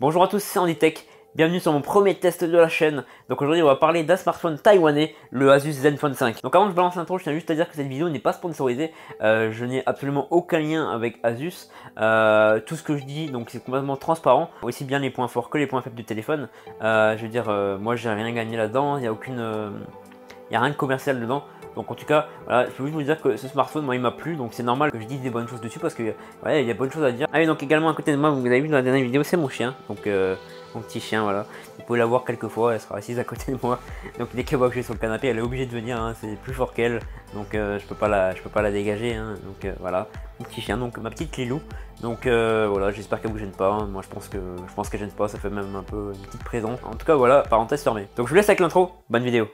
Bonjour à tous, c'est Andy Tech, bienvenue sur mon premier test de la chaîne. Donc aujourd'hui on va parler d'un smartphone taïwanais, le Asus Zenfone 5. Donc avant que je balance l'intro, je tiens juste à dire que cette vidéo n'est pas sponsorisée, je n'ai absolument aucun lien avec Asus. Tout ce que je dis donc c'est complètement transparent, aussi bien les points forts que les points faibles du téléphone. Je veux dire, moi j'ai rien gagné là-dedans, il n'y a il y a rien de commercial dedans. Donc en tout cas, voilà, je peux juste vous dire que ce smartphone, moi il m'a plu, donc c'est normal que je dise des bonnes choses dessus parce que ouais, il y a bonnes choses à dire. Ah oui, donc également à côté de moi, vous avez vu dans la dernière vidéo, c'est mon chien, donc mon petit chien, voilà. Vous pouvez la voir quelques fois, elle sera assise à côté de moi. Donc dès qu'elle voit que je suis sur le canapé, elle est obligée de venir, hein, c'est plus fort qu'elle, donc je peux pas la dégager, hein, donc voilà, mon petit chien, donc ma petite Lilou. Donc voilà, j'espère qu'elle vous gêne pas, hein. Moi je pense qu'elle gêne pas, ça fait même un peu une petite présence. En tout cas voilà, parenthèse fermée. Donc je vous laisse avec l'intro, bonne vidéo.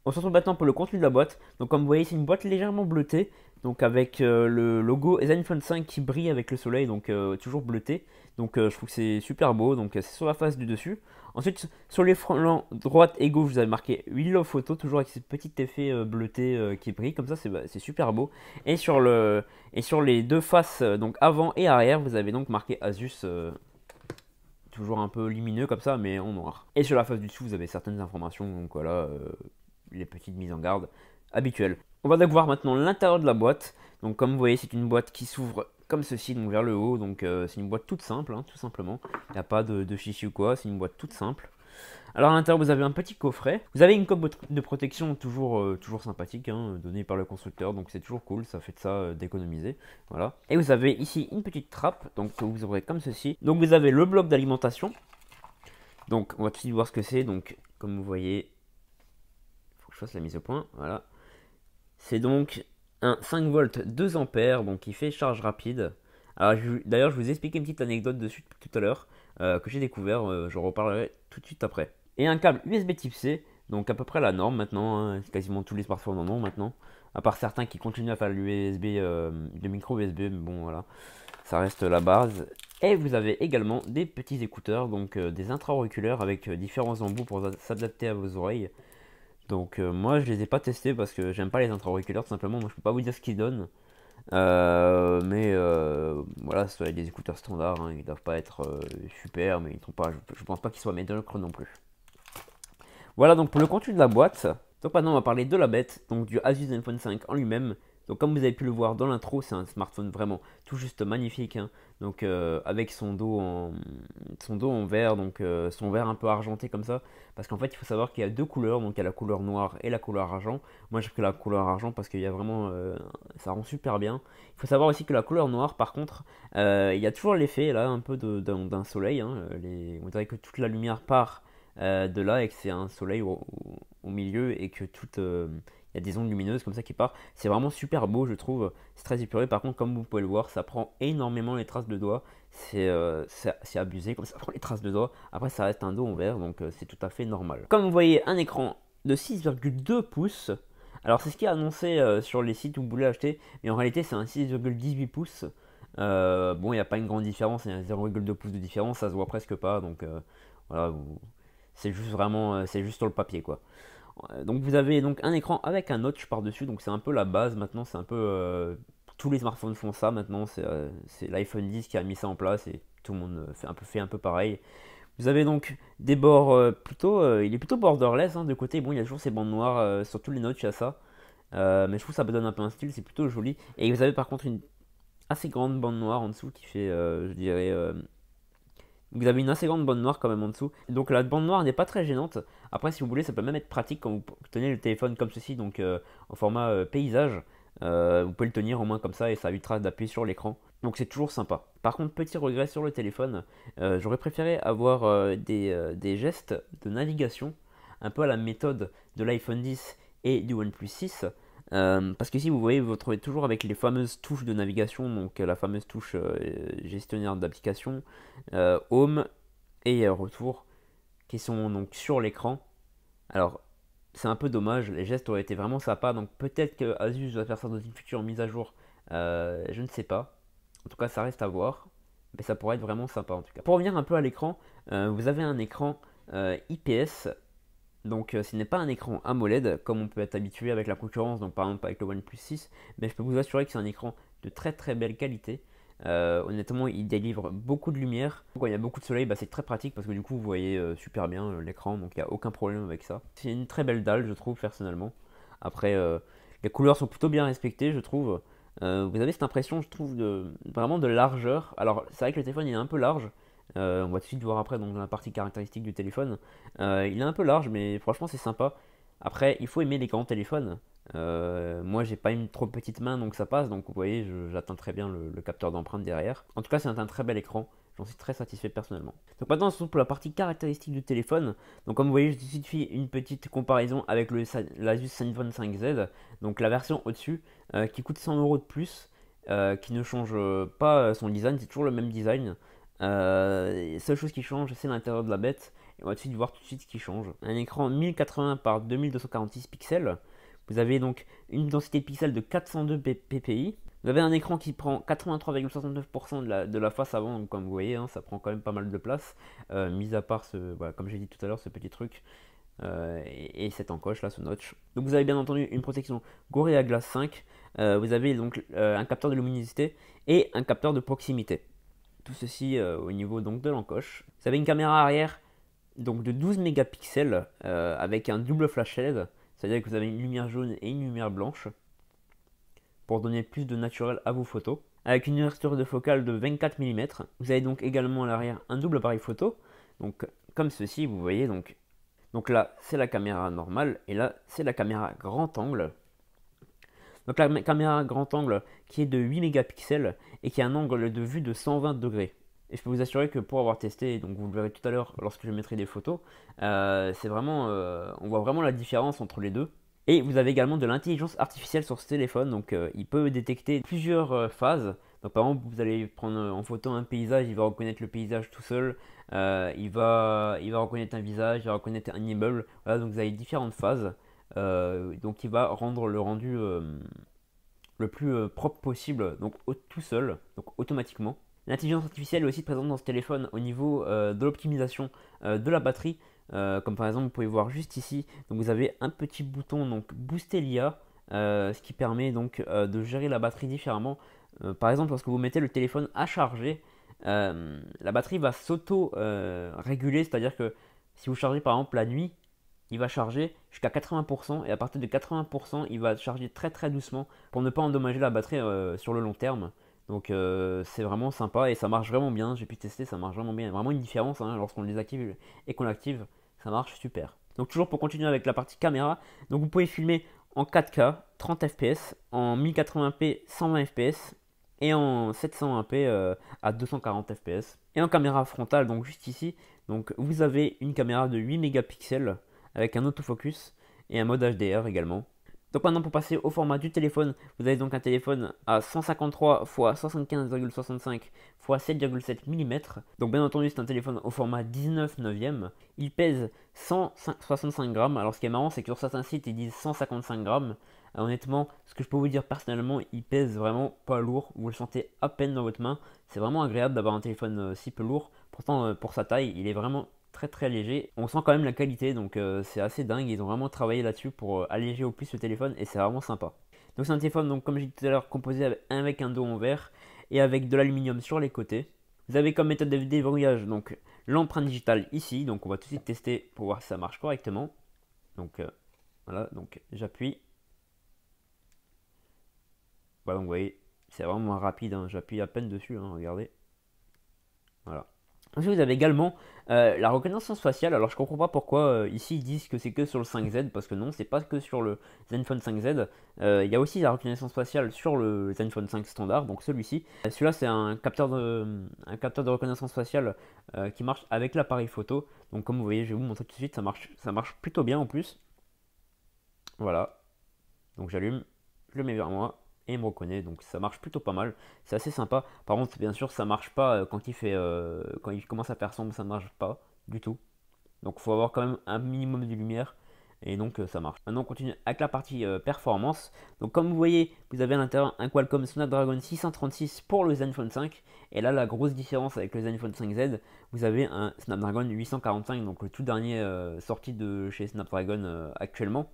On se retrouve maintenant pour le contenu de la boîte. Donc comme vous voyez, c'est une boîte légèrement bleutée, donc avec le logo Zenfone 5 qui brille avec le soleil, donc toujours bleuté. Donc je trouve que c'est super beau, donc c'est sur la face du dessus. Ensuite, sur les flancs droite et gauche, vous avez marqué We Love Photo, toujours avec ce petit effet bleuté qui brille, comme ça c'est super beau. Et sur les deux faces, donc avant et arrière, vous avez donc marqué Asus. Toujours un peu lumineux comme ça, mais en noir. Et sur la face du dessous, vous avez certaines informations, donc voilà, les petites mises en garde habituelles. On va donc voir maintenant l'intérieur de la boîte. Donc comme vous voyez, c'est une boîte qui s'ouvre comme ceci, donc vers le haut. Donc c'est une boîte toute simple, hein, tout simplement. Il n'y a pas de chichi ou quoi, c'est une boîte toute simple. Alors à l'intérieur, vous avez un petit coffret. Vous avez une coque de protection toujours sympathique, hein, donnée par le constructeur. Donc c'est toujours cool, ça fait de ça d'économiser. Voilà. Et vous avez ici une petite trappe, donc que vous ouvrez comme ceci. Donc vous avez le bloc d'alimentation. Donc on va tout de suite voir ce que c'est. Donc comme vous voyez, je fasse la mise au point, voilà. C'est donc un 5 volts 2 ampères, donc qui fait charge rapide. Alors d'ailleurs je vous ai expliqué une petite anecdote dessus tout à l'heure, que j'ai découvert, je reparlerai tout de suite après. Et un câble USB type C, donc à peu près la norme maintenant, hein, quasiment tous les smartphones en ont maintenant, à part certains qui continuent à faire l'USB, le micro USB, mais bon voilà, ça reste la base. Et vous avez également des petits écouteurs, donc des intra-auriculaires avec différents embouts pour s'adapter à vos oreilles. Donc moi je les ai pas testés parce que j'aime pas les intra-auriculaires tout simplement, moi je peux pas vous dire ce qu'ils donnent. Voilà, c'est des écouteurs standards, hein, ils doivent pas être super, mais ils sont pas, je pense pas qu'ils soient médiocres non plus. Voilà donc pour le contenu de la boîte. Donc maintenant on va parler de la bête, donc du Asus Zenfone 5 en lui-même. Donc comme vous avez pu le voir dans l'intro, c'est un smartphone vraiment tout juste magnifique, hein. Donc avec son dos en verre, donc son verre un peu argenté comme ça. Parce qu'en fait il faut savoir qu'il y a deux couleurs, donc il y a la couleur noire et la couleur argent. Moi j'ai pris la couleur argent parce qu'il y a vraiment, ça rend super bien. Il faut savoir aussi que la couleur noire par contre, il y a toujours l'effet là un peu d'un soleil, hein. On dirait que toute la lumière part de là et que c'est un soleil au milieu et que il y a des ondes lumineuses comme ça qui partent. C'est vraiment super beau, je trouve. C'est très épuré. Par contre, comme vous pouvez le voir, ça prend énormément les traces de doigts. C'est abusé comme ça prend les traces de doigts. Après, ça reste un dos en verre, donc c'est tout à fait normal. Comme vous voyez, un écran de 6,2 pouces. Alors, c'est ce qui est annoncé sur les sites où vous voulez acheter, mais en réalité, c'est un 6,18 pouces. Bon, il n'y a pas une grande différence, il y a 0,2 pouces de différence, ça se voit presque pas. Donc, voilà, c'est juste vraiment, c'est juste sur le papier, quoi. Donc vous avez donc un écran avec un notch par dessus, donc c'est un peu la base maintenant, c'est un peu tous les smartphones font ça maintenant, c'est l'iPhone 10 qui a mis ça en place et tout le monde fait un peu pareil. Vous avez donc des bords il est plutôt borderless, hein, de côté. Bon, il y a toujours ces bandes noires sur tous les notches, il y a ça, mais je trouve que ça donne un peu un style, c'est plutôt joli. Et vous avez par contre une assez grande bande noire en dessous qui fait, je dirais, vous avez une assez grande bande noire quand même en dessous. Donc la bande noire n'est pas très gênante. Après, si vous voulez, ça peut même être pratique quand vous tenez le téléphone comme ceci, donc en format paysage. Vous pouvez le tenir au moins comme ça et ça évitera d'appuyer sur l'écran. Donc c'est toujours sympa. Par contre, petit regret sur le téléphone, j'aurais préféré avoir des gestes de navigation, un peu à la méthode de l'iPhone 10 et du OnePlus 6. Parce que si vous voyez, vous vous retrouvez toujours avec les fameuses touches de navigation, donc la fameuse touche gestionnaire d'application, Home et Retour, qui sont donc sur l'écran. Alors, c'est un peu dommage, les gestes auraient été vraiment sympas, donc peut-être que Asus va faire ça dans une future mise à jour Je ne sais pas. En tout cas, ça reste à voir. Mais ça pourrait être vraiment sympa en tout cas. Pour revenir un peu à l'écran, vous avez un écran IPS. Donc ce n'est pas un écran AMOLED comme on peut être habitué avec la concurrence, donc par exemple avec le OnePlus 6, mais je peux vous assurer que c'est un écran de très très belle qualité. Honnêtement, il délivre beaucoup de lumière. Quand il y a beaucoup de soleil, c'est très pratique parce que du coup vous voyez super bien l'écran, donc il n'y a aucun problème avec ça. C'est une très belle dalle, je trouve personnellement. Après, les couleurs sont plutôt bien respectées, je trouve. Vous avez cette impression, je trouve, vraiment de largeur. Alors c'est vrai que le téléphone il est un peu large. On va tout de suite voir après donc, dans la partie caractéristique du téléphone. Il est un peu large, mais franchement c'est sympa. Après, il faut aimer les grands téléphones. Moi, j'ai pas une trop petite main, donc ça passe. Donc, vous voyez, j'atteins très bien le capteur d'empreinte derrière. En tout cas, c'est un très bel écran. J'en suis très satisfait personnellement. Donc maintenant, on se retrouve pour la partie caractéristique du téléphone. Donc comme vous voyez, je suis une petite comparaison avec l'Asus Zenfone 5Z. Donc la version au-dessus, qui coûte 100 € de plus, qui ne change pas son design, c'est toujours le même design. La seule chose qui change, c'est l'intérieur de la bête. Et on va tout de suite voir tout de suite ce qui change. Un écran 1080 par 2246 pixels. Vous avez donc une densité de pixels de 402 ppi. Vous avez un écran qui prend 83,69% de la face avant, donc comme vous voyez, ça prend quand même pas mal de place, mis à part voilà, comme j'ai dit tout à l'heure, ce petit truc et cette encoche là, ce notch. Donc vous avez bien entendu une protection Gorilla Glass 5. Vous avez donc un capteur de luminosité et un capteur de proximité. Tout ceci au niveau donc de l'encoche. Vous avez une caméra arrière donc de 12 mégapixels avec un double flash LED, c'est-à-dire que vous avez une lumière jaune et une lumière blanche pour donner plus de naturel à vos photos. Avec une ouverture de focale de 24 mm. Vous avez donc également à l'arrière un double appareil photo, donc comme ceci, vous voyez donc là c'est la caméra normale et là c'est la caméra grand angle. Donc la caméra grand angle qui est de 8 mégapixels et qui a un angle de vue de 120 degrés. Et je peux vous assurer que pour avoir testé, donc vous le verrez tout à l'heure lorsque je mettrai des photos, c'est vraiment, on voit vraiment la différence entre les deux. Et vous avez également de l'intelligence artificielle sur ce téléphone, donc il peut détecter plusieurs phases. Donc par exemple, vous allez prendre en photo un paysage, il va reconnaître le paysage tout seul, il va reconnaître un visage, il va reconnaître un immeuble. Voilà, donc vous avez différentes phases. Donc il va rendre le rendu le plus propre possible, donc tout seul, donc automatiquement. L'intelligence artificielle est aussi présente dans ce téléphone au niveau de l'optimisation de la batterie. Comme par exemple, vous pouvez voir juste ici, donc vous avez un petit bouton donc booster l'IA, ce qui permet donc de gérer la batterie différemment. Par exemple, lorsque vous mettez le téléphone à charger, la batterie va s'auto-réguler, c'est-à-dire que si vous chargez par exemple la nuit, il va charger jusqu'à 80% et à partir de 80%, il va charger très très doucement pour ne pas endommager la batterie sur le long terme. Donc c'est vraiment sympa et ça marche vraiment bien. J'ai pu tester, ça marche vraiment bien. Il y a vraiment une différence lorsqu'on le désactive et qu'on l'active, ça marche super. Donc toujours pour continuer avec la partie caméra, donc vous pouvez filmer en 4K 30 fps, en 1080p 120 fps et en 720p à 240 fps. Et en caméra frontale, donc juste ici, donc vous avez une caméra de 8 mégapixels avec un autofocus et un mode HDR également. Donc maintenant pour passer au format du téléphone, vous avez donc un téléphone à 153 x 75,65 x 7,7 mm. Donc bien entendu c'est un téléphone au format 19 neuvième. Il pèse 165 grammes. Alors ce qui est marrant c'est que sur certains sites ils disent 155 grammes. Honnêtement, ce que je peux vous dire personnellement, il pèse vraiment pas lourd. Vous le sentez à peine dans votre main. C'est vraiment agréable d'avoir un téléphone si peu lourd. Pourtant pour sa taille, il est vraiment très très léger. On sent quand même la qualité, donc c'est assez dingue. Ils ont vraiment travaillé là-dessus pour alléger au plus le téléphone et c'est vraiment sympa. Donc c'est un téléphone, donc comme j'ai dit tout à l'heure, composé avec un dos en verre et avec de l'aluminium sur les côtés. Vous avez comme méthode de déverrouillage donc l'empreinte digitale ici, donc on va tout de suite tester pour voir si ça marche correctement. Donc voilà, donc j'appuie. Voilà, donc vous voyez, c'est vraiment rapide, j'appuie à peine dessus, regardez. Voilà. Ensuite, vous avez également la reconnaissance faciale. Alors, je comprends pas pourquoi ici ils disent que c'est que sur le 5Z, parce que non, c'est pas que sur le Zenfone 5Z. Il y a aussi la reconnaissance faciale sur le Zenfone 5 standard, donc celui-ci. Celui-là, c'est un capteur de reconnaissance faciale qui marche avec l'appareil photo. Donc, comme vous voyez, je vais vous montrer tout de suite, ça marche plutôt bien en plus. Voilà. Donc, j'allume, je le mets vers moi et il me reconnaît, donc ça marche plutôt pas mal, c'est assez sympa. Par contre bien sûr ça marche pas quand il commence à faire sombre, ça ne marche pas du tout, donc il faut avoir quand même un minimum de lumière et donc ça marche. Maintenant on continue avec la partie performance. Donc comme vous voyez, vous avez à l'intérieur un Qualcomm Snapdragon 636 pour le Zenfone 5, et là la grosse différence avec le Zenfone 5Z, vous avez un Snapdragon 845, donc le tout dernier sorti de chez Snapdragon actuellement.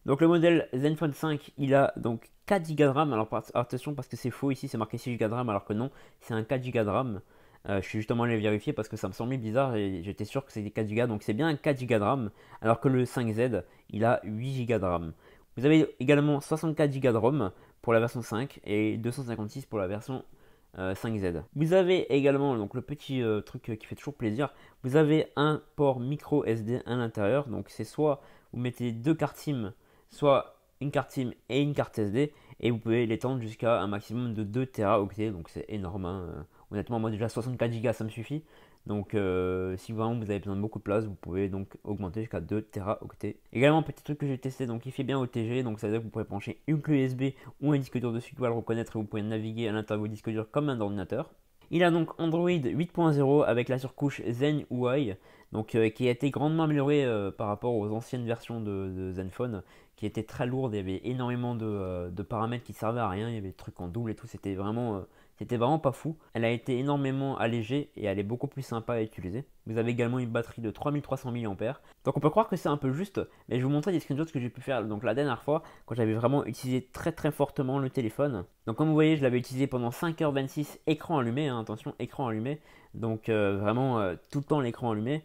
Donc le modèle Zenfone 5, il a donc 4 Go de RAM. Alors attention parce que c'est faux ici, c'est marqué 6 Go de RAM alors que non, c'est un 4 Go de RAM. Je suis justement allé vérifier parce que ça me semblait bizarre et j'étais sûr que c'était 4 Go. Donc c'est bien un 4 Go de RAM alors que le 5Z, il a 8 Go de RAM. Vous avez également 64 Go de ROM pour la version 5 et 256 pour la version 5Z. Vous avez également donc le petit truc qui fait toujours plaisir. Vous avez un port micro SD à l'intérieur. Donc c'est soit vous mettez deux cartes SIM, soit une carte SIM et une carte SD, et vous pouvez l'étendre jusqu'à un maximum de 2 Teraoctets, donc c'est énorme. Hein. Honnêtement, moi déjà 64 Go ça me suffit. Donc si vraiment vous avez besoin de beaucoup de place, vous pouvez donc augmenter jusqu'à 2 Teraoctets. Également, petit truc que j'ai testé, donc il fait bien OTG, donc ça veut dire que vous pouvez brancher une clé USB ou un disque dur dessus qui va le reconnaître et vous pouvez naviguer à l'intérieur de vos disques durs comme un ordinateur. Il a donc Android 8.0 avec la surcouche Zen UI, donc, qui a été grandement améliorée par rapport aux anciennes versions de Zenfone, qui étaient très lourdes. Il y avait énormément de paramètres qui servaient à rien. Il y avait des trucs en double et tout. C'était vraiment pas fou. Elle a été énormément allégée et elle est beaucoup plus sympa à utiliser. Vous avez également une batterie de 3300 mAh. Donc on peut croire que c'est un peu juste, mais je vais vous montrer des screenshots que j'ai pu faire donc la dernière fois quand j'avais vraiment utilisé très très fortement le téléphone. Donc comme vous voyez, je l'avais utilisé pendant 5h26 écran allumé, hein, attention, écran allumé. Donc vraiment tout le temps l'écran allumé.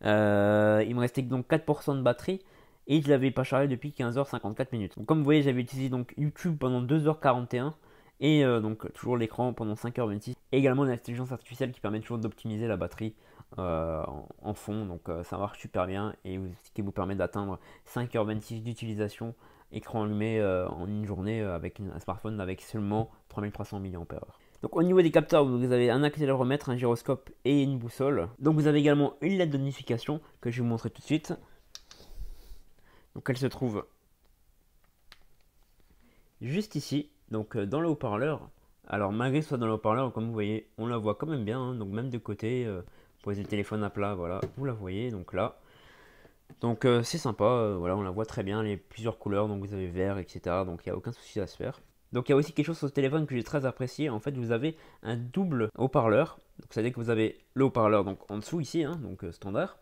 Il me restait donc 4% de batterie et je l'avais pas chargé depuis 15h54 minutes. Donc, comme vous voyez, j'avais utilisé donc YouTube pendant 2h41 et donc toujours l'écran pendant 5h26. Et également une intelligence artificielle qui permet toujours d'optimiser la batterie en fond. Donc ça marche super bien et ce qui vous permet d'atteindre 5h26 d'utilisation écran allumé en une journée avec un smartphone avec seulement 3300 mAh. Donc au niveau des capteurs, vous avez un accéléromètre, un gyroscope et une boussole. Donc vous avez également une LED de notification que je vais vous montrer tout de suite. Donc elle se trouve juste ici, donc dans le haut-parleur. Alors malgré que ce soit dans le haut-parleur, comme vous voyez, on la voit quand même bien, hein. Donc même de côté, poser le téléphone à plat, voilà, vous la voyez, donc là. Donc c'est sympa, voilà, on la voit très bien, les plusieurs couleurs, donc vous avez vert, etc. Donc il n'y a aucun souci à se faire. Donc il y a aussi quelque chose sur ce téléphone que j'ai très apprécié. En fait, vous avez un double haut-parleur. Donc ça veut dire que vous avez le haut-parleur donc en dessous ici, hein, donc standard.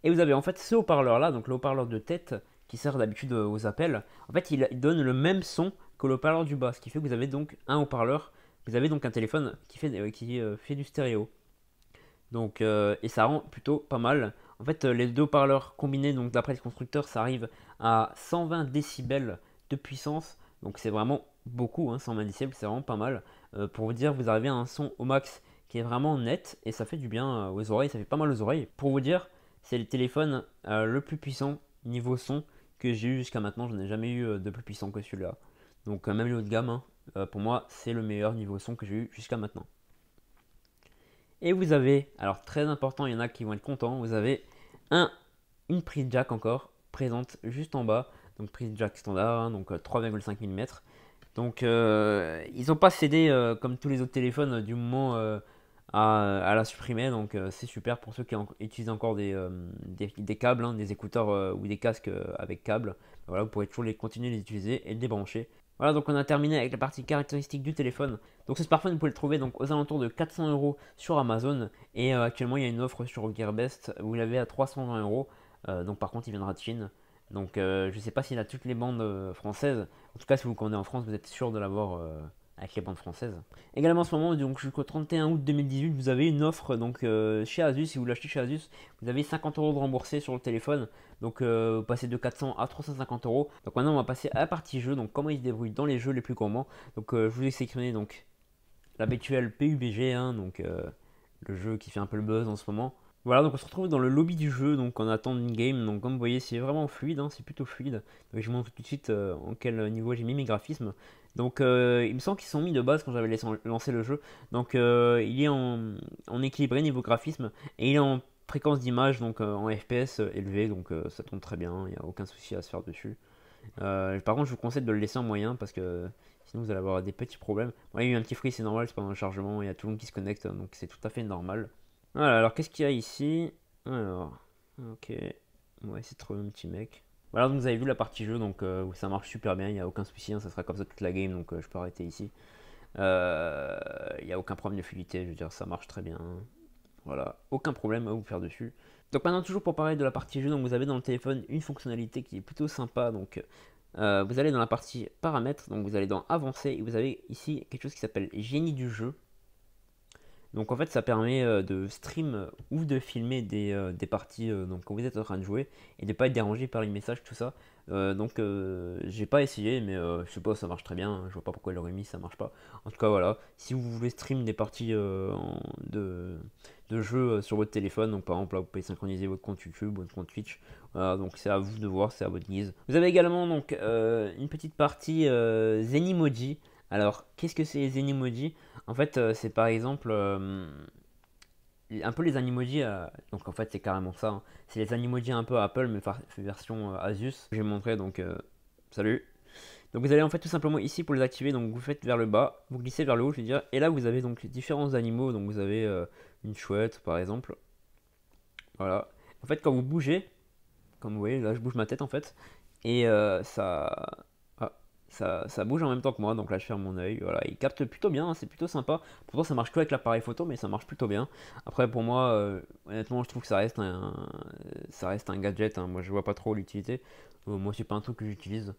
Et vous avez en fait ce haut-parleur là, donc le haut-parleur de tête qui sert d'habitude aux appels. En fait, il donne le même son que le haut-parleur du bas, ce qui fait que vous avez donc un haut-parleur. Vous avez donc un téléphone qui fait du stéréo. Donc et ça rend plutôt pas mal. En fait, les deux haut-parleurs combinés, donc d'après le constructeur, ça arrive à 120 décibels de puissance. Donc c'est vraiment beaucoup, hein, 120 décibels, c'est vraiment pas mal. Pour vous dire, vous arrivez à un son au max qui est vraiment net et ça fait du bien aux oreilles, ça fait pas mal aux oreilles. Pour vous dire, c'est le téléphone le plus puissant niveau son que j'ai eu jusqu'à maintenant. Je n'ai jamais eu de plus puissant que celui-là. Donc même le haut de gamme, hein, pour moi, c'est le meilleur niveau son que j'ai eu jusqu'à maintenant. Et vous avez, alors très important, il y en a qui vont être contents, vous avez une prise jack encore présente juste en bas. Donc prise jack standard, hein, donc 3,5 mm. Donc ils n'ont pas cédé comme tous les autres téléphones du moment à la supprimer. Donc c'est super pour ceux qui utilisent encore des câbles, hein, des écouteurs ou des casques avec câbles. Voilà, vous pourrez toujours continuer à les utiliser et les débrancher. Voilà, donc on a terminé avec la partie caractéristique du téléphone. Donc ce smartphone, vous pouvez le trouver donc aux alentours de 400 € sur Amazon. Et actuellement, il y a une offre sur Gearbest où vous l'avez à 320 €. Donc par contre, il viendra de Chine. Donc je ne sais pas s'il a toutes les bandes françaises. En tout cas, si vous le connaissez en France, vous êtes sûr de l'avoir avec les bandes françaises. Également en ce moment, donc jusqu'au 31 août 2018, vous avez une offre donc chez Asus. Si vous l'achetez chez Asus, vous avez 50 € de remboursé sur le téléphone. Donc vous passez de 400 à 350 €. Donc maintenant, on va passer à la partie jeu. Donc comment ils se débrouillent dans les jeux les plus gourmands. Donc je vous ai sélectionné donc l'habituel PUBG, hein, donc le jeu qui fait un peu le buzz en ce moment. Voilà, donc on se retrouve dans le lobby du jeu, donc en attendant une game. Donc comme vous voyez, c'est vraiment fluide, hein, c'est plutôt fluide. Donc je vous montre tout de suite en quel niveau j'ai mis mes graphismes. Donc il me semble qu'ils sont mis de base quand j'avais lancé le jeu. Donc il est en équilibré niveau graphisme et il est en fréquence d'image, donc en FPS élevé, donc ça tombe très bien, il n'y a aucun souci à se faire dessus. Par contre, je vous conseille de le laisser en moyen parce que sinon vous allez avoir des petits problèmes. Bon, il y a eu un petit freeze, c'est normal, c'est pendant le chargement, il y a tout le monde qui se connecte, donc c'est tout à fait normal. Voilà, alors qu'est-ce qu'il y a ici? Alors, ok, on va essayer de trouver un petit mec. Voilà, donc vous avez vu la partie jeu, donc où ça marche super bien, il n'y a aucun souci, hein, ça sera comme ça toute la game, donc je peux arrêter ici. Il n'y a aucun problème de fluidité, je veux dire, ça marche très bien. Voilà, aucun problème à vous faire dessus. Donc maintenant, toujours pour parler de la partie jeu, donc vous avez dans le téléphone une fonctionnalité qui est plutôt sympa. Donc vous allez dans la partie paramètres, donc vous allez dans avancer, et vous avez ici quelque chose qui s'appelle génie du jeu. Donc en fait ça permet de stream ou de filmer des parties donc quand vous êtes en train de jouer et de ne pas être dérangé par les messages tout ça. Donc j'ai pas essayé mais je sais pas ça marche très bien, hein. Je vois pas pourquoi ils l'auraient mis, ça marche pas. En tout cas voilà, si vous voulez stream des parties de jeux sur votre téléphone, donc par exemple là vous pouvez synchroniser votre compte YouTube, votre compte Twitch, voilà, donc c'est à vous de voir, c'est à votre guise. Vous avez également donc une petite partie Zenimoji. Alors qu'est-ce que c'est les Zenimoji? En fait, c'est par exemple un peu les animojis. Donc en fait, c'est carrément ça, hein. C'est les animojis un peu Apple, mais version Asus. J'ai montré, donc salut. Donc vous allez en fait tout simplement ici pour les activer. Donc vous faites vers le bas, vous glissez vers le haut, je veux dire. Et là, vous avez donc les différents animaux. Donc vous avez une chouette, par exemple. Voilà. En fait, quand vous bougez, comme vous voyez, là, je bouge ma tête en fait. Et ah, ça bouge en même temps que moi, donc là je ferme mon œil. Voilà, il capte plutôt bien, hein, c'est plutôt sympa. Pourtant ça marche que avec l'appareil photo, mais ça marche plutôt bien. Après pour moi, honnêtement, je trouve que ça reste un gadget, hein. Moi je vois pas trop l'utilité. Moi c'est pas un truc que j'utilise.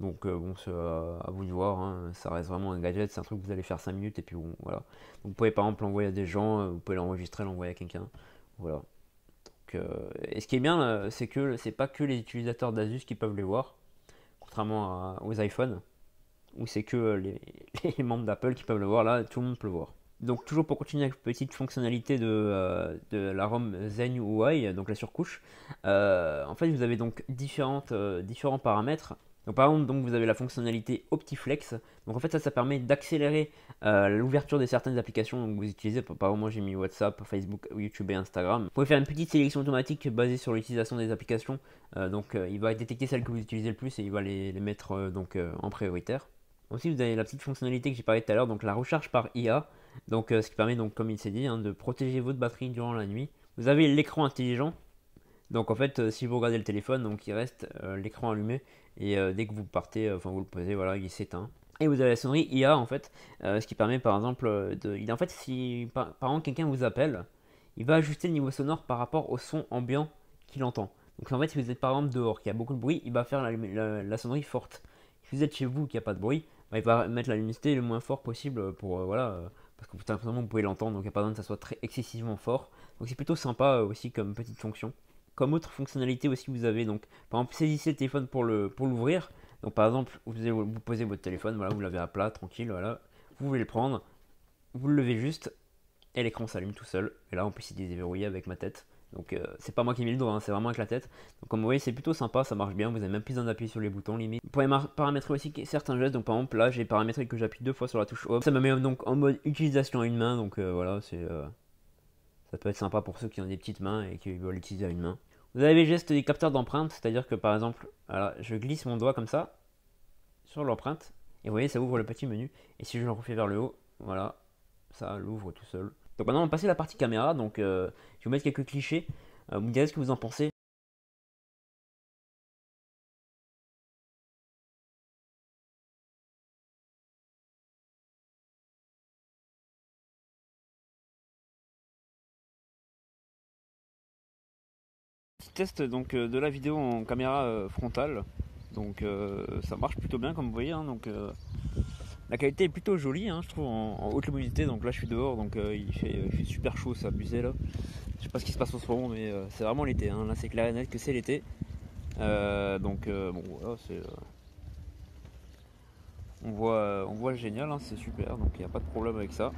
Donc bon, c'est à vous de voir, hein. Ça reste vraiment un gadget, c'est un truc que vous allez faire 5 minutes et puis bon, voilà. Donc, vous pouvez par exemple l'envoyer à des gens, vous pouvez l'enregistrer, l'envoyer à quelqu'un. Voilà. Et ce qui est bien, c'est que c'est pas que les utilisateurs d'Asus qui peuvent les voir, contrairement aux iPhones, où c'est que les membres d'Apple qui peuvent le voir. Là, tout le monde peut le voir. Donc toujours pour continuer avec une petite fonctionnalité de la ROM Zen UI, donc la surcouche, en fait vous avez donc différents paramètres. Donc, par exemple, donc, vous avez la fonctionnalité OptiFlex. Donc en fait ça permet d'accélérer l'ouverture de certaines applications que vous utilisez. Par exemple, moi j'ai mis WhatsApp, Facebook, YouTube et Instagram. Vous pouvez faire une petite sélection automatique basée sur l'utilisation des applications. Donc il va détecter celles que vous utilisez le plus et il va les mettre en prioritaire. Aussi, vous avez la petite fonctionnalité que j'ai parlé tout à l'heure, donc la recharge par IA. Donc, ce qui permet, donc, comme il s'est dit, hein, de protéger votre batterie durant la nuit. Vous avez l'écran intelligent. Donc, en fait, si vous regardez le téléphone, donc il reste l'écran allumé. Et dès que vous partez, enfin, vous le posez, voilà, il s'éteint. Et vous avez la sonnerie IA, en fait, ce qui permet, par exemple, en fait, si par exemple quelqu'un vous appelle, il va ajuster le niveau sonore par rapport au son ambiant qu'il entend. Donc, en fait, si vous êtes par exemple dehors, qu'il y a beaucoup de bruit, il va faire la sonnerie forte. Si vous êtes chez vous, qu'il n'y a pas de bruit, bah, il va mettre la luminosité le moins fort possible pour voilà, parce que simplement vous pouvez l'entendre, donc il n'y a pas besoin que ça soit très excessivement fort. Donc c'est plutôt sympa aussi comme petite fonction. Comme autre fonctionnalité aussi, vous avez donc par exemple saisissez le téléphone pour l'ouvrir. Donc par exemple, vous posez votre téléphone, voilà, vous l'avez à plat, tranquille, voilà, vous voulez le prendre, vous le levez juste et l'écran s'allume tout seul. Et là, on peut s'y déverrouiller avec ma tête. Donc c'est pas moi qui ai mis le doigt, hein, c'est vraiment avec la tête. Donc comme vous voyez, c'est plutôt sympa, ça marche bien. Vous avez même plus besoin d'appuyer sur les boutons limite. Vous pouvez paramétrer aussi certains gestes. Donc par exemple là, j'ai paramétré que j'appuie 2 fois sur la touche Home. Ça me met donc en mode utilisation à une main. Donc voilà, ça peut être sympa pour ceux qui ont des petites mains et qui veulent l'utiliser à une main. Vous avez les gestes des capteurs d'empreinte, c'est-à-dire que par exemple, voilà, je glisse mon doigt comme ça sur l'empreinte. Et vous voyez, ça ouvre le petit menu. Et si je le refais vers le haut, voilà, ça l'ouvre tout seul. Donc maintenant on va passer à la partie caméra, donc je vais vous mettre quelques clichés, vous me direz ce que vous en pensez. Petit test donc de la vidéo en caméra frontale, donc ça marche plutôt bien comme vous voyez, hein, donc la qualité est plutôt jolie, hein, je trouve en haute luminosité. Donc là je suis dehors, donc il fait super chaud, c'est abusé là. Je sais pas ce qui se passe en ce moment, mais c'est vraiment l'été, hein. Là c'est clair et net que c'est l'été. Donc bon voilà, on voit génial, hein, c'est super, donc il n'y a pas de problème avec ça.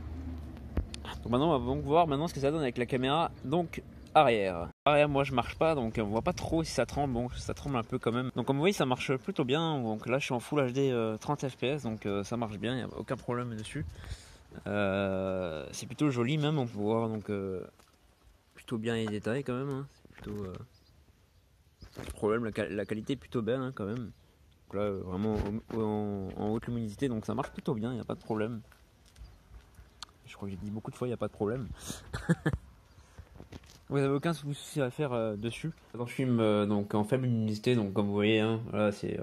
Donc maintenant on va donc voir maintenant ce que ça donne avec la caméra donc arrière. Arrière moi je marche pas, donc on voit pas trop si ça tremble. Bon, ça tremble un peu quand même. Donc comme vous voyez ça marche plutôt bien. Donc là je suis en Full HD 30 fps, donc ça marche bien, il n'y a aucun problème dessus. C'est plutôt joli même, on peut voir donc plutôt bien les détails quand même, hein. C'est plutôt pas de problème, la qualité est plutôt belle, hein, quand même. Donc là vraiment en haute luminosité, donc ça marche plutôt bien, il n'y a pas de problème. Je crois que j'ai dit beaucoup de fois il n'y a pas de problème. Vous avez aucun souci à faire dessus. Quand je filme donc en faible luminosité, donc comme vous voyez, hein, voilà, c'est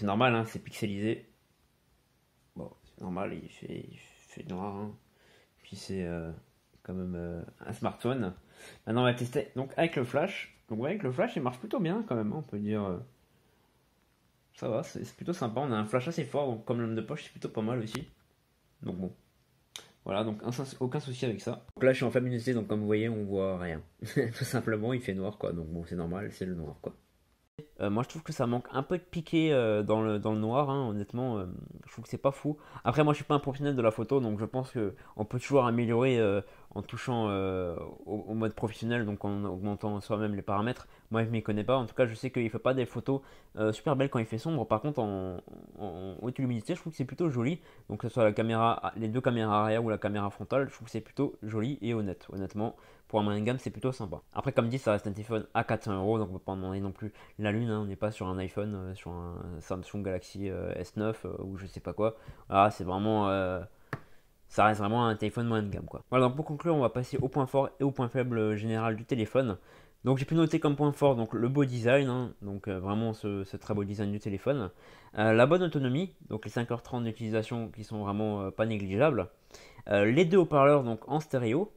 normal, hein, c'est pixelisé. Bon, c'est normal, il fait noir, hein. Puis c'est quand même un smartphone. Maintenant, on va tester donc avec le flash. Donc, ouais, avec le flash, il marche plutôt bien quand même, hein, on peut dire. Ça va, c'est plutôt sympa. On a un flash assez fort, donc comme lampe de poche, c'est plutôt pas mal aussi. Donc, bon. Voilà, donc aucun souci avec ça. Donc là, je suis en faible luminosité, donc comme vous voyez, on voit rien. Tout simplement, il fait noir, quoi. Donc, bon, c'est normal, c'est le noir, quoi. Moi je trouve que ça manque un peu de piqué dans le noir, hein, honnêtement, je trouve que c'est pas fou. Après moi je suis pas un professionnel de la photo donc je pense que on peut toujours améliorer en touchant au mode professionnel, donc en augmentant soi-même les paramètres. Moi je m'y connais pas, en tout cas je sais qu'il fait pas des photos super belles quand il fait sombre. Par contre en haute luminosité je trouve que c'est plutôt joli, donc que ce soit la caméra, les deux caméras arrière ou la caméra frontale, je trouve que c'est plutôt joli et honnête, honnêtement. Pour un moyen de gamme, c'est plutôt sympa. Après, comme dit, ça reste un téléphone à 400 €, donc on peut pas en demander non plus la lune, hein. On n'est pas sur un iPhone, sur un Samsung Galaxy S9 ou je sais pas quoi. Voilà, c'est vraiment, ça reste vraiment un téléphone moyen de gamme, quoi. Voilà, donc pour conclure, on va passer au point fort et au point faible général du téléphone. Donc j'ai pu noter comme point fort donc le beau design, hein, donc vraiment ce très beau design du téléphone. La bonne autonomie, donc les 5h30 d'utilisation qui sont vraiment pas négligeables. Les deux haut-parleurs donc en stéréo.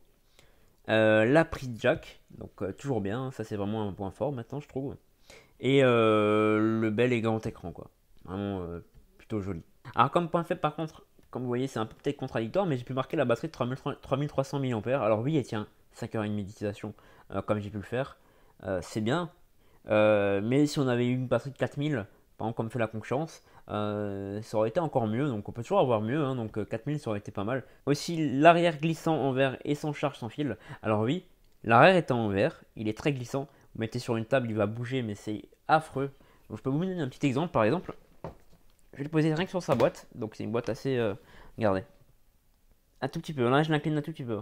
La prise jack, donc toujours bien, hein, ça c'est vraiment un point fort maintenant je trouve. Et le bel et grand écran, quoi. Vraiment plutôt joli. Alors comme point faible par contre, comme vous voyez c'est un peu peut-être contradictoire, mais j'ai pu marquer la batterie de 3300 mAh. Alors oui, elle tient 5h30 d'utilisation comme j'ai pu le faire. C'est bien, mais si on avait eu une batterie de 4000, par exemple comme fait la concurrence, ça aurait été encore mieux. Donc on peut toujours avoir mieux, hein, donc 4000 ça aurait été pas mal. Aussi l'arrière glissant en verre et sans charge sans fil. Alors oui, l'arrière étant en verre, il est très glissant. Vous mettez sur une table, il va bouger, mais c'est affreux. Donc je peux vous donner un petit exemple par exemple. Je vais le poser rien que sur sa boîte, donc c'est une boîte assez... regardez, un tout petit peu, là je l'incline un tout petit peu.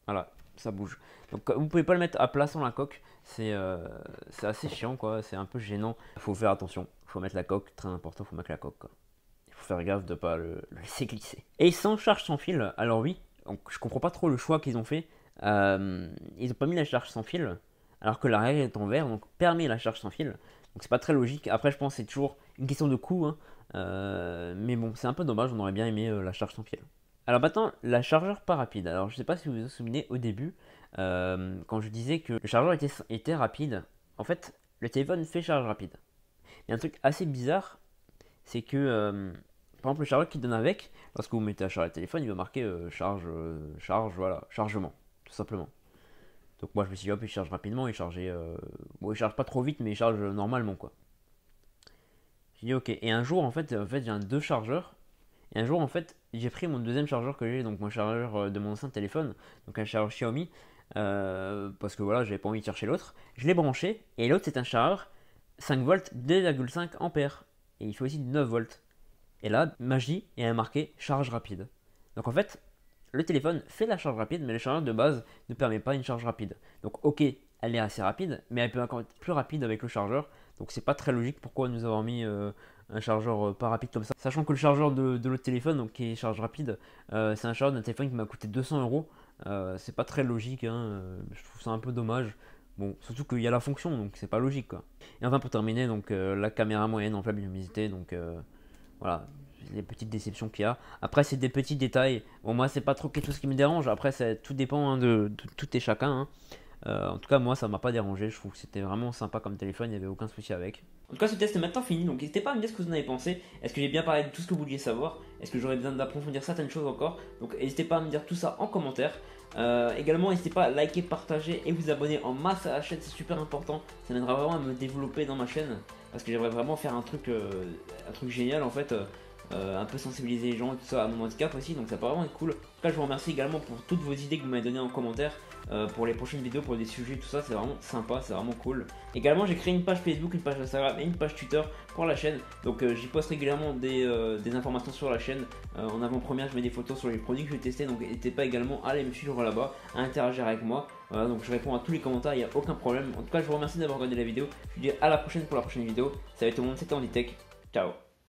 Voilà, ça bouge. Donc vous pouvez pas le mettre à plat sans la coque, c'est assez chiant quoi, c'est un peu gênant. Il faut faire attention, il faut mettre la coque, très important, il faut mettre la coque quoi. Il faut faire gaffe de pas le laisser glisser. Et sans charge sans fil, alors oui, donc je comprends pas trop le choix qu'ils ont fait. Ils ont pas mis la charge sans fil, alors que l'arrière est en verre, donc permet la charge sans fil. Donc c'est pas très logique. Après je pense que c'est toujours une question de coût, hein. Mais bon, c'est un peu dommage, on aurait bien aimé la charge sans fil. Alors maintenant, la chargeur pas rapide. Alors je sais pas si vous vous souvenez au début, quand je disais que le chargeur était rapide, en fait, le téléphone fait charge rapide. Il y a un truc assez bizarre, c'est que, par exemple, le chargeur qui donne avec, lorsque vous mettez à charger le téléphone, il va marquer charge, voilà, chargement, tout simplement. Donc moi je me suis dit, hop, il charge rapidement, bon, il charge pas trop vite, mais il charge normalement, quoi. J'ai dit, ok. Et un jour, en fait j'ai un deux chargeurs. Et un jour, en fait, j'ai pris mon deuxième chargeur que j'ai, donc mon chargeur de mon ancien téléphone, donc un chargeur Xiaomi, parce que voilà, j'avais pas envie de chercher l'autre. Je l'ai branché, et l'autre c'est un chargeur 5 volts 2,5 ampères. Et il fait aussi 9 volts. Et là, magie, il y a marqué charge rapide. Donc en fait, le téléphone fait la charge rapide, mais le chargeur de base ne permet pas une charge rapide. Donc ok, elle est assez rapide, mais elle peut encore être plus rapide avec le chargeur. Donc c'est pas très logique pourquoi nous avons mis un chargeur pas rapide comme ça. Sachant que le chargeur de l'autre téléphone, donc qui est charge rapide, c'est un chargeur d'un téléphone qui m'a coûté 200 €. C'est pas très logique, hein, je trouve ça un peu dommage. Bon, surtout qu'il y a la fonction, donc c'est pas logique quoi. Et enfin pour terminer, donc la caméra moyenne en faible luminosité, donc voilà, les petites déceptions qu'il y a. Après, c'est des petits détails. Bon, moi, c'est pas trop quelque chose qui me dérange. Après, tout dépend hein, de tout et chacun, hein. En tout cas, moi, ça m'a pas dérangé. Je trouve que c'était vraiment sympa comme téléphone. Il n'y avait aucun souci avec. En tout cas, ce test est maintenant fini. Donc, n'hésitez pas à me dire ce que vous en avez pensé. Est-ce que j'ai bien parlé de tout ce que vous vouliez savoir? Est-ce que j'aurais besoin d'approfondir certaines choses encore? Donc, n'hésitez pas à me dire tout ça en commentaire. Également, n'hésitez pas à liker, partager et vous abonner en masse à la chaîne. C'est super important. Ça m'aidera vraiment à me développer dans ma chaîne. Parce que j'aimerais vraiment faire un truc génial en fait. Un peu sensibiliser les gens et tout ça à mon handicap aussi, donc ça peut vraiment être cool. En tout cas, je vous remercie également pour toutes vos idées que vous m'avez données en commentaire pour les prochaines vidéos, pour des sujets, tout ça, c'est vraiment sympa, c'est vraiment cool. Également, j'ai créé une page Facebook, une page Instagram et une page Twitter pour la chaîne, donc j'y poste régulièrement des informations sur la chaîne. En avant-première, je mets des photos sur les produits que je vais tester, donc n'hésitez pas également à aller me suivre là-bas, à interagir avec moi. Voilà, donc je réponds à tous les commentaires, il n'y a aucun problème. En tout cas, je vous remercie d'avoir regardé la vidéo. Je vous dis à la prochaine pour la prochaine vidéo. Ça va être tout le monde, c'était Andy Tech. Ciao.